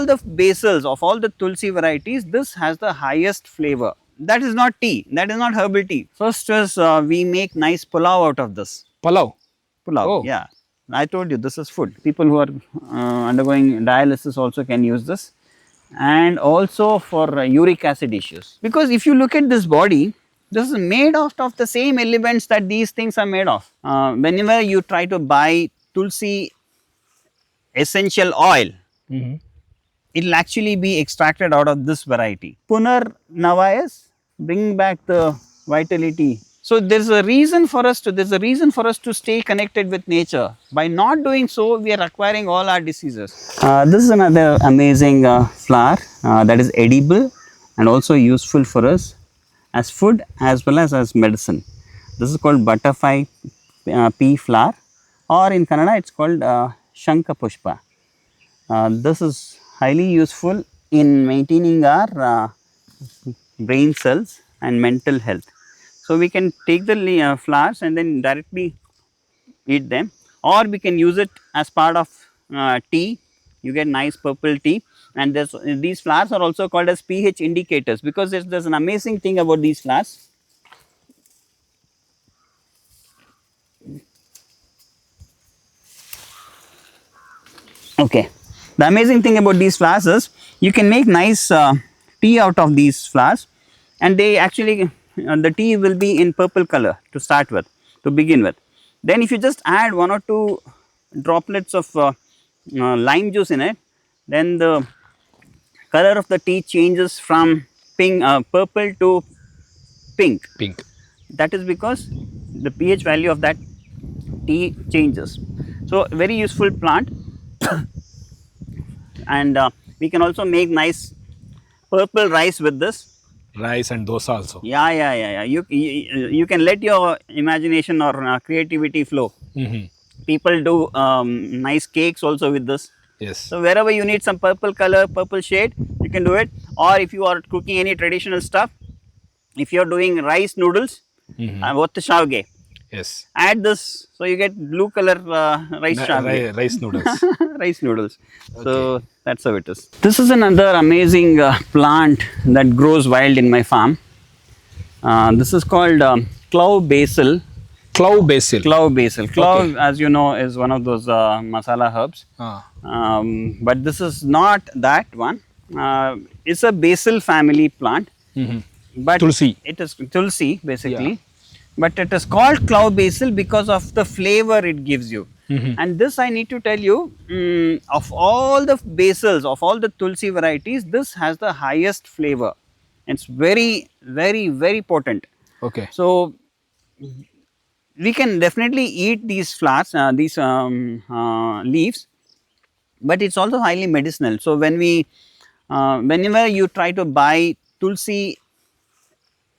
the basils, of all the tulsi varieties, this has the highest flavor. That is not tea, that is not herbal tea. First is we make nice pulao out of this. Pulao. Pulao, Oh. yeah. I told you this is food. People who are undergoing dialysis also can use this, and also for uric acid issues. Because if you look at this body, this is made out of the same elements that these things are made of. Whenever you try to buy tulsi essential oil, it will actually be extracted out of this variety. Punar Navayas, bring back the vitality. So there is a reason for us to stay connected with nature. By not doing so, we are acquiring all our diseases. This is another amazing flower that is edible and also useful for us as food as well as medicine. This is called butterfly pea flower, or in Kannada it's called Shanka Pushpa. This is highly useful in maintaining our brain cells and mental health. So we can take the flowers and then directly eat them, or we can use it as part of tea. You get nice purple tea, and these flowers are also called as pH indicators, because there's an amazing thing about these flowers. Okay, the amazing thing about these flowers is you can make nice tea out of these flowers, and they actually the tea will be in purple color to start with, to begin with. Then if you just add 1 or 2 droplets of lime juice in it, then the color of the tea changes from purple to pink. Pink. That is because the pH value of that tea changes. So very useful plant. And we can also make nice purple rice with this. Rice and dosa also. Yeah. You can let your imagination or creativity flow. People do nice cakes also with this. Yes. So wherever you need some purple color, purple shade, you can do it. Or if you are cooking any traditional stuff, if you are doing rice noodles, Yes. add this, so you get blue color rice Rice noodles. rice noodles. So that's how it is. This is another amazing plant that grows wild in my farm. This is called Clove Basil. Clove Basil. Clove Basil. Clove, as you know, is one of those masala herbs. But this is not that one. It's a basil family plant. But Tulsi. it is Tulsi basically. But it is called Clove Basil because of the flavor it gives you. And this, I need to tell you, of all the basils, of all the Tulsi varieties, this has the highest flavor. It's very, very, very potent. Okay. So we can definitely eat these flowers, these leaves, but it's also highly medicinal. So when whenever you try to buy Tulsi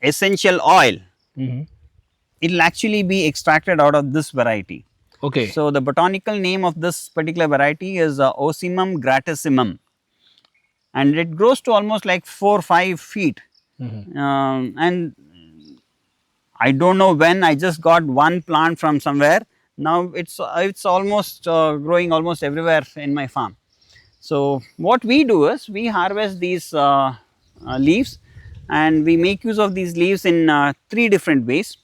essential oil, it will actually be extracted out of this variety. Okay. So the botanical name of this particular variety is Ocimum gratissimum, and it grows to almost like 4 or 5 feet. And I don't know when, I just got one plant from somewhere. Now it's almost growing almost everywhere in my farm. So what we do is we harvest these leaves, and we make use of these leaves in 3 different ways.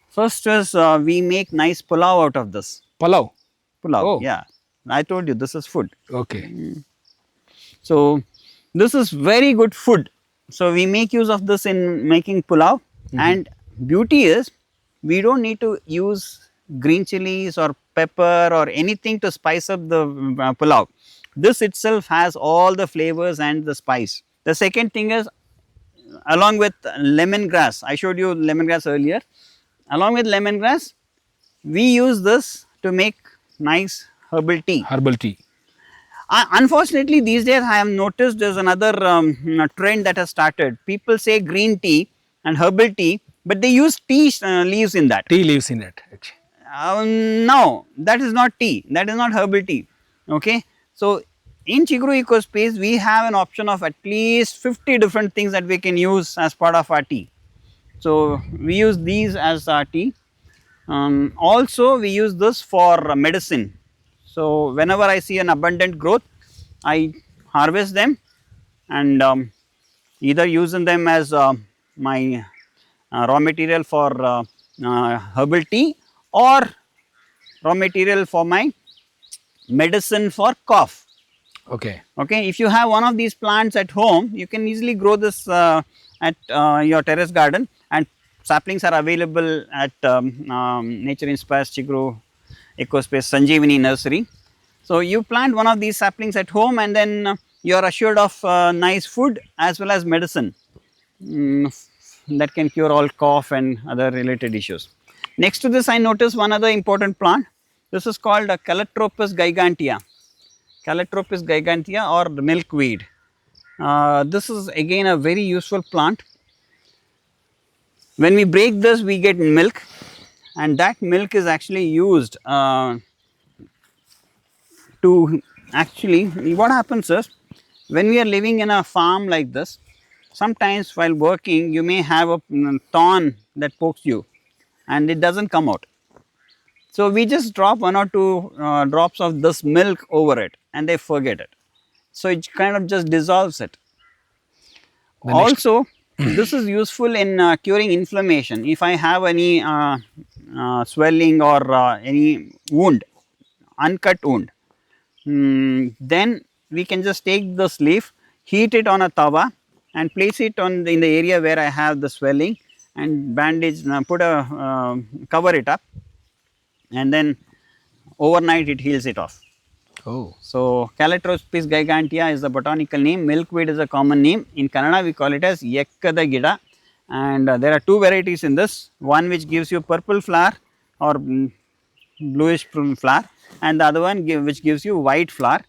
First is we make nice pulao out of this. Pulao. Pulao, yeah. I told you this is food. Okay. So this is very good food. So we make use of this in making pulao. And beauty is we don't need to use green chilies or pepper or anything to spice up the pulao. This itself has all the flavors and the spice. The second thing is, along with lemongrass, I showed you lemongrass earlier. Along with lemongrass, we use this to make nice herbal tea. Herbal tea. Unfortunately, these days I have noticed there's another trend that has started. People say green tea and herbal tea, but they use tea leaves in that. Tea leaves in it. No, that is not tea. That is not herbal tea. Okay. So in Chiguru Eco Space, we have an option of at least 50 different things that we can use as part of our tea. So we use these as our tea. Also, we use this for medicine. So whenever I see an abundant growth, I harvest them and either using them as my raw material for herbal tea or raw material for my medicine for cough. Okay. Okay, if you have one of these plants at home, you can easily grow this at your terrace garden, and saplings are available at Nature Inspires Chiguru Eco Space Sanjeevani Nursery. So you plant one of these saplings at home, and then you are assured of nice food as well as medicine that can cure all cough and other related issues. Next to this, I noticed one other important plant. This is called Calotropis gigantea. Calotropis gigantea or milkweed. This is again a very useful plant. When we break this, we get milk, and that milk is actually used to actually, what happens is, when we are living in a farm like this, sometimes while working you may have a thorn that pokes you and it does not come out. So we just drop 1 or 2 drops of this milk over it and they forget it. So it kind of just dissolves it. Also, this is useful in curing inflammation. If I have any swelling or any wound, uncut wound, then we can just take this leaf, heat it on a tawa and place it on in the area where I have the swelling and bandage, put a cover it up, and then overnight it heals it off. Oh. So Calotropis gigantea is the botanical name, milkweed is a common name. In Kannada we call it as Yekkada Gida, and there are 2 varieties in this, one which gives you purple flower or bluish flower, and the other one which gives you white flower.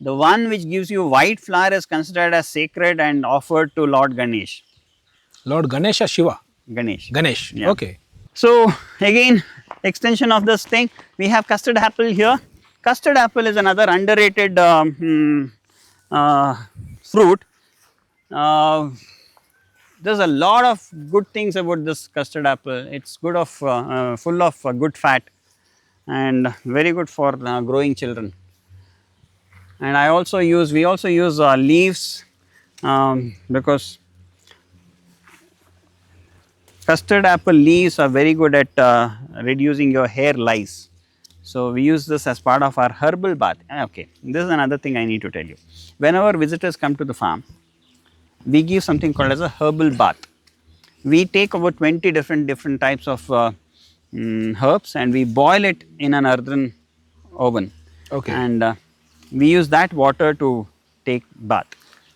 The one which gives you white flower is considered as sacred and offered to Lord Ganesh. Lord Ganesha Shiva? Ganesh. Ganesh. Yeah. Okay. So again, extension of this thing, we have custard apple here. Custard apple is another underrated fruit. There's a lot of good things about this custard apple. It's good of full of good fat and very good for growing children. And we also use leaves because custard apple leaves are very good at reducing your hair lice. So we use this as part of our herbal bath. Okay, this is another thing I need to tell you. Whenever visitors come to the farm, we give something called as a herbal bath. We take about 20 different types of herbs and we boil it in an earthen oven. Okay. And we use that water to take bath.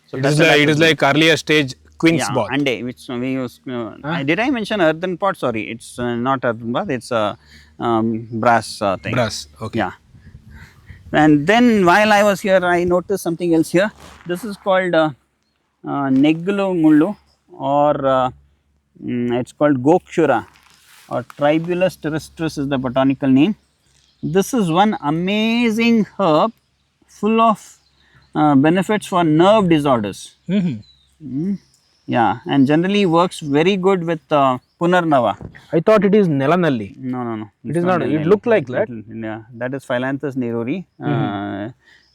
So it is like earlier stage queen's bath. Ande, which we use. Did I mention earthen pot? Sorry, it's not earthen bath. It's a brass thing. Brass. Okay. Yeah. And then while I was here, I noticed something else here. This is called Neggulu Mullu, or it's called Gokshura, or Tribulus terrestris is the botanical name. This is one amazing herb full of benefits for nerve disorders. Yeah, and generally works very good with Punarnava. I thought it is Nelanalli. No. It is not. It looked like that. Yeah, that is Phyllanthus neruri.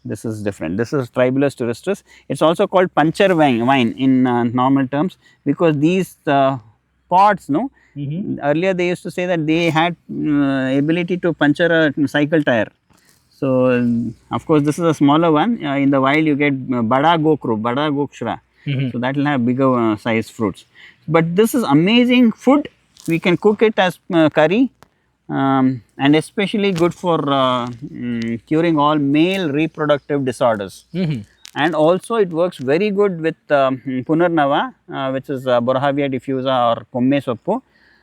This is different. This is Tribulus terrestris. It's also called puncture wine in normal terms, because these pods, earlier they used to say that they had ability to puncture a cycle tire. So of course this is a smaller one. In the wild you get Bada Gokshura. So that will have bigger size fruits. But this is amazing food. We can cook it as curry, and especially good for curing all male reproductive disorders. And also it works very good with Punarnava, which is Borhavia diffusa or Komme soppu.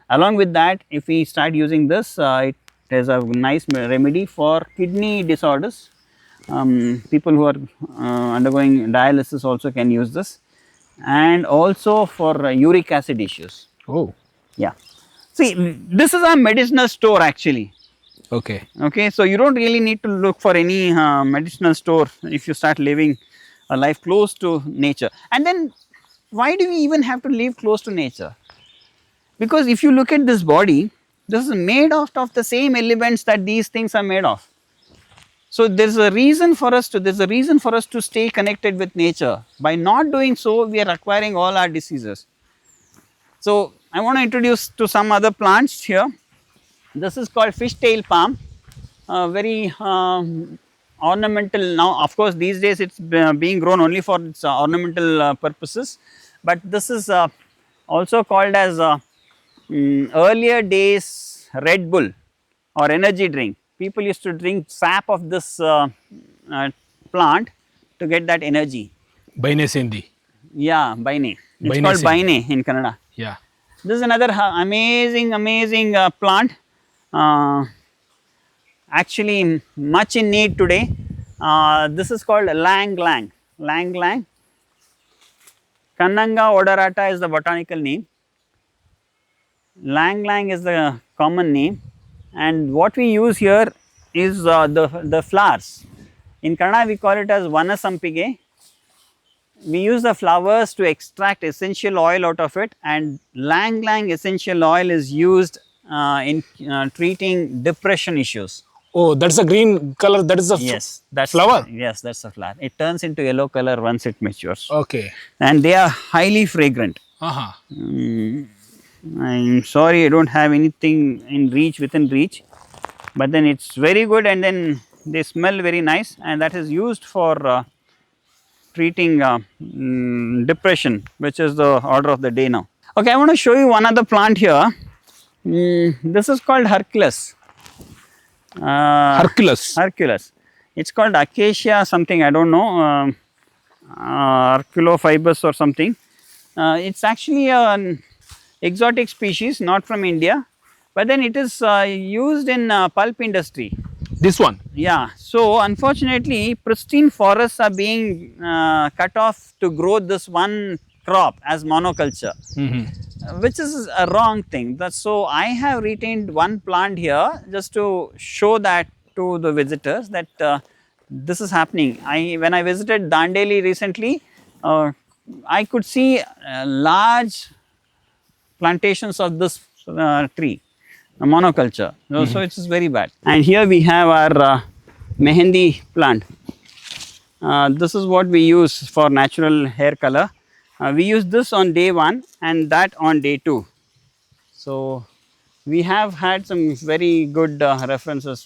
Along with that, if we start using this, it is a nice remedy for kidney disorders. People who are undergoing dialysis also can use this, and also for uric acid issues. Oh. Yeah. See, this is a medicinal store actually. Okay. Okay, so you don't really need to look for any medicinal store if you start living a life close to nature. And then why do we even have to live close to nature? Because if you look at this body, this is made out of the same elements that these things are made of. So there's a reason for us to stay connected with nature. By not doing so, we are acquiring all our diseases. So I want to introduce to some other plants here. This is called fishtail palm, very ornamental. Now of course these days it's being grown only for its ornamental purposes, but this is also called as earlier days Red Bull or energy drink. People used to drink sap of this plant to get that energy. Baine Sendi. Yeah, Baine. It's Baine called Sendi. Baine in Kannada. Yeah. This is another amazing plant. Actually much in need today. This is called ylang-ylang. Ylang-ylang. Kannanga odorata is the botanical name. Ylang-ylang is the common name, and what we use here is the flowers. In Kannada we call it as vanasampige. We use the flowers to extract essential oil out of it, and ylang-ylang essential oil is used in treating depression issues. Oh, that's a green color. That is the That's flower. Yes, that's the flower. It turns into yellow color once it matures. Okay. And they are highly fragrant. Uh-huh. I'm sorry I don't have anything within reach, but then it's very good, and then they smell very nice, and that is used for treating depression, which is the order of the day now. Okay, I want to show you one other plant here. This is called Hercules. Hercules. It's called acacia something, I don't know, Herculofibus or something. It's actually an exotic species, not from India, but then it is used in pulp industry. This one. Yeah, so unfortunately pristine forests are being cut off to grow this one crop as monoculture, which is a wrong thing. So I have retained one plant here just to show that to the visitors that this is happening. When I visited Dandeli recently, I could see large plantations of this tree, a monoculture. So it is very bad. And here we have our mehendi plant. This is what we use for natural hair color. We use this on day 1 and that on day 2. So we have had some very good references.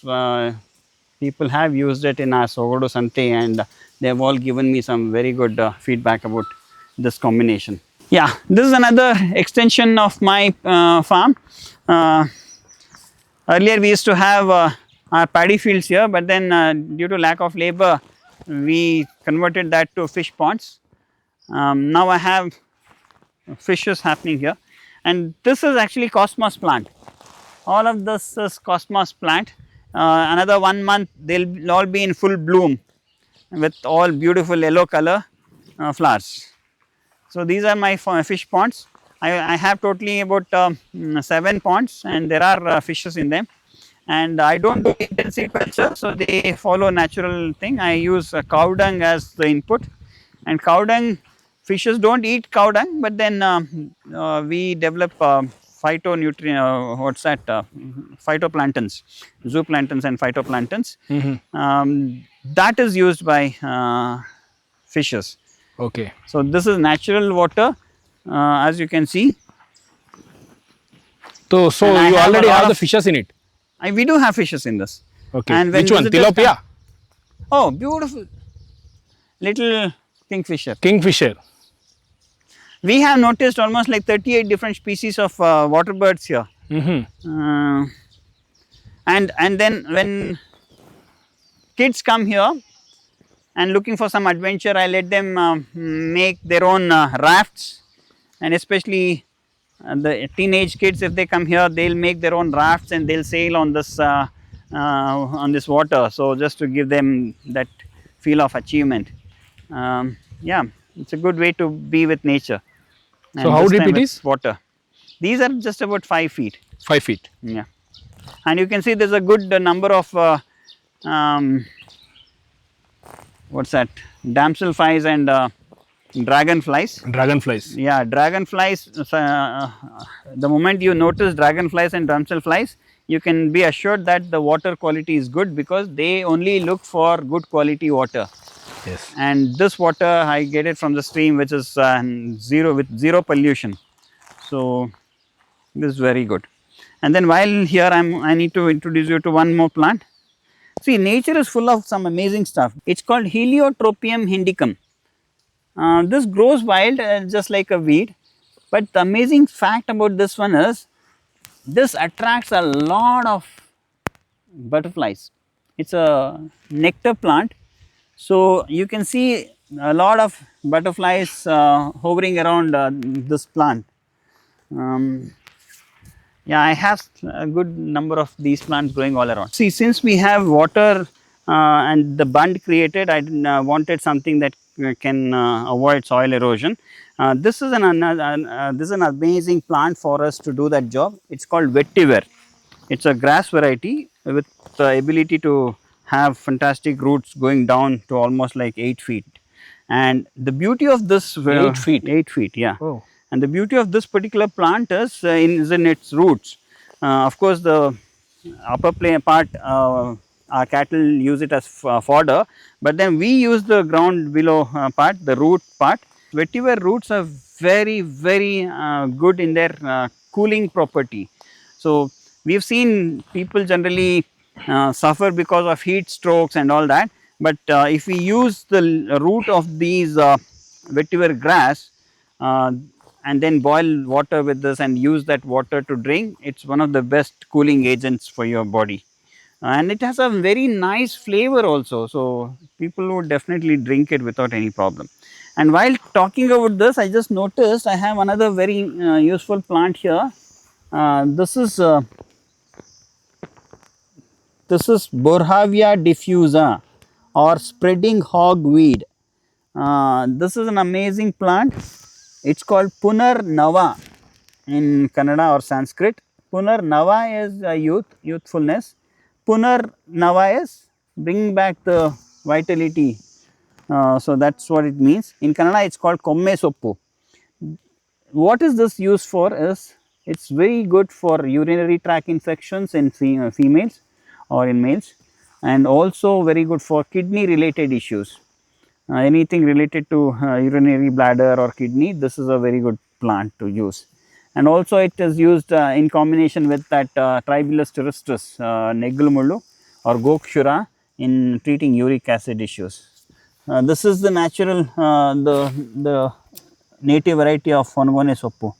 People have used it in our Sogodu Sante, and they have all given me some very good feedback about this combination. Yeah, this is another extension of my farm. Earlier we used to have our paddy fields here, but then due to lack of labor, we converted that to fish ponds. Now I have fishes happening here, and this is actually cosmos plant. All of this is cosmos plant. Another 1 month they'll all be in full bloom with all beautiful yellow color flowers. So these are my fish ponds. I have totally about 7 ponds, and there are fishes in them. And I don't do intensive culture, so they follow natural thing. I use cow dung as the input, and cow dung, fishes don't eat cow dung, but then we develop phytonutri phytoplanktons, zooplanktons and phytoplanktons. That is used by fishes. Okay. So this is natural water, as you can see. So you already have the fishes in it. We do have fishes in this. Okay. And when which one? visitors Tilapia? Oh, beautiful. Little kingfisher. Kingfisher. We have noticed almost like 38 different species of water birds here. And then when kids come here and looking for some adventure, I let them make their own rafts, and especially the teenage kids, if they come here, they'll make their own rafts and they'll sail on this water. So just to give them that feel of achievement. Yeah, it's a good way to be with nature. And so how deep it is? Water. These are just about 5 feet. 5 feet. Yeah, and you can see there's a good number of what's that? Damselflies and dragonflies. Dragonflies. Yeah, dragonflies. The moment you notice dragonflies and damselflies, you can be assured that the water quality is good, because they only look for good quality water. Yes. And this water I get it from the stream, which is zero pollution. So this is very good. And then while here I need to introduce you to one more plant. See, nature is full of some amazing stuff. It's called Heliotropium indicum. This grows wild just like a weed, but the amazing fact about this one is this attracts a lot of butterflies. It's a nectar plant, so you can see a lot of butterflies hovering around this plant. Um, yeah, I have a good number of these plants growing all around. See, since we have water and the bund created, I wanted something that can avoid soil erosion. This is an amazing plant for us to do that job. It's called Vetiver. It's a grass variety with the ability to have fantastic roots going down to almost like 8 feet. And the beauty of this 8 feet? 8 feet, yeah. Oh. And the beauty of this particular plant is in its roots. Of course, the upper part, our cattle use it as fodder, but then we use the ground below part, the root part. Vetiver roots are very good in their cooling property. So we have seen people generally suffer because of heat strokes and all that, but if we use the root of these vetiver grass and then boil water with this and use that water to drink, it's one of the best cooling agents for your body. And it has a very nice flavor also, so people would definitely drink it without any problem. And while talking about this, I just noticed I have another very useful plant here. This is Borhavia diffusa, or spreading hogweed. This is an amazing plant. It's called Punar Nava in Kannada or Sanskrit. Punar Nava is youthfulness. Punar Nava is bringing back the vitality. So that's what it means. In Kannada, it's called Komme Soppu. What is this used for is, it's very good for urinary tract infections in females or in males, and also very good for kidney related issues. Anything related to urinary bladder or kidney, this is a very good plant to use. And also it is used in combination with that Tribulus terrestris, Neggulmullu or Gokshura, in treating uric acid issues. This is the natural, the native variety of Onogone Soppu.